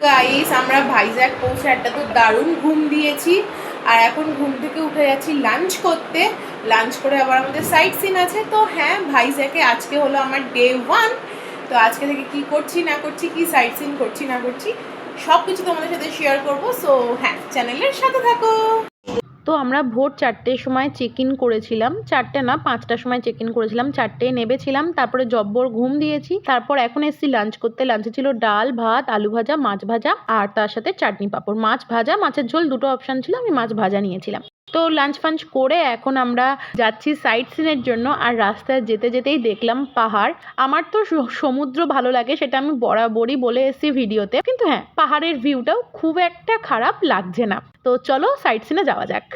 Guys, আমরা ভাইজ্যাগ পৌঁছে একটা তো দারুণ ঘুম দিয়েছি। আর এখন ঘুম থেকে উঠে যাচ্ছি লাঞ্চ করতে। লাঞ্চ করে আবার আমাদের সাইট সিন আছে। তো হ্যাঁ, ভাইজ্যাগে আজকে হলো আমার ডে 1। তো আজকে থেকে কি করছি না করছি, কি সাইট সিন করছি না করছি, সব কিছু তোমাদের সাথে শেয়ার করবো। সো হ্যাঁ, চ্যানেলের সাথে থাকো। তো আমরা ভোর 4টের সময় চেক ইন করেছিলাম, 4টে না 5টার সময় চেক ইন করেছিলাম, 4টে নেবেছিলাম, তারপরে জব্বর ঘুম দিয়েছি, তারপর এখন এসেছি লাঞ্চ করতে। লাঞ্চে ছিল ডাল, ভাত, আলু ভাজা, মাছ ভাজা আর তার সাথে চাটনি পাঁপড়। মাছ ভাজা, মাছের ঝোল দুটো অপশান ছিল, আমি মাছ ভাজা নিয়েছিলাম। তো লাঞ্চ ফাঞ্চ করে এখন আমরা যাচ্ছি সাইট সিনের জন্য। আর রাস্তায় যেতে যেতেই দেখলাম পাহাড়। আমার তো সমুদ্র ভালো লাগে, সেটা আমি বরাবরই বলে এসেছি ভিডিওতে, কিন্তু হ্যাঁ, পাহাড়ের ভিউটাও খুব একটা খারাপ লাগছে না। তো চলো সাইট সিনে যাওয়া যাক।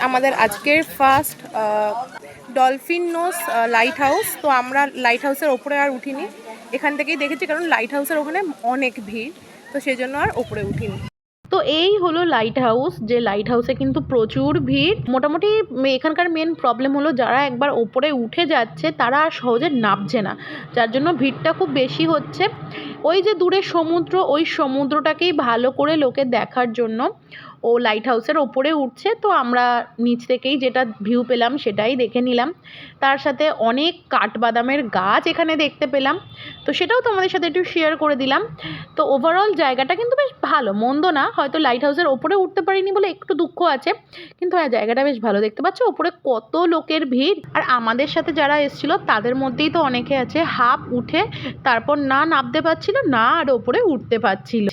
আমাদের আজকের first dolphin nose lighthouse. তো আমরা লাইট হাউসের ওপরে আর উঠিনি, এখান থেকেই দেখেছি, কারণ লাইট হাউসের ওখানে অনেক ভিড়, তো সেই জন্য আর ওপরে উঠিনি। তো এই হলো লাইট হাউস, যে লাইট হাউসে কিন্তু প্রচুর ভিড়। মোটামুটি এখানকার মেন প্রবলেম হলো যারা একবার ওপরে উঠে যাচ্ছে তারা আর সহজে নামছে না, যার জন্য ভিড়টা খুব বেশি হচ্ছে। ওই যে দূরে সমুদ্র, ওই সমুদ্রটাকেই ভালো করে লোকে দেখার জন্য ও লাইট হাউসের ওপরে উঠছে। তো আমরা নিচ থেকেই যেটা ভিউ পেলাম সেটাই দেখে নিলাম। তার সাথে অনেক কাঠবাদামের গাছ এখানে দেখতে পেলাম, তো সেটাও তোমাদের সাথে একটু শেয়ার করে দিলাম। তো ওভারঅল জায়গাটা কিন্তু বেশ ভালো, মন্দ না। হয়তো লাইট হাউসের ওপরে উঠতে পারিনি বলে একটু দুঃখ আছে, কিন্তু হ্যাঁ, জায়গাটা বেশ ভালো। দেখতে পাচ্ছ ওপরে কত লোকের ভিড়। আর আমাদের সাথে যারা এসেছিল তাদের মধ্যেই তো অনেকে আছে হাফ উঠে তারপর না নামতে পারছিল, না আর ওপরে উঠতে পারছিল।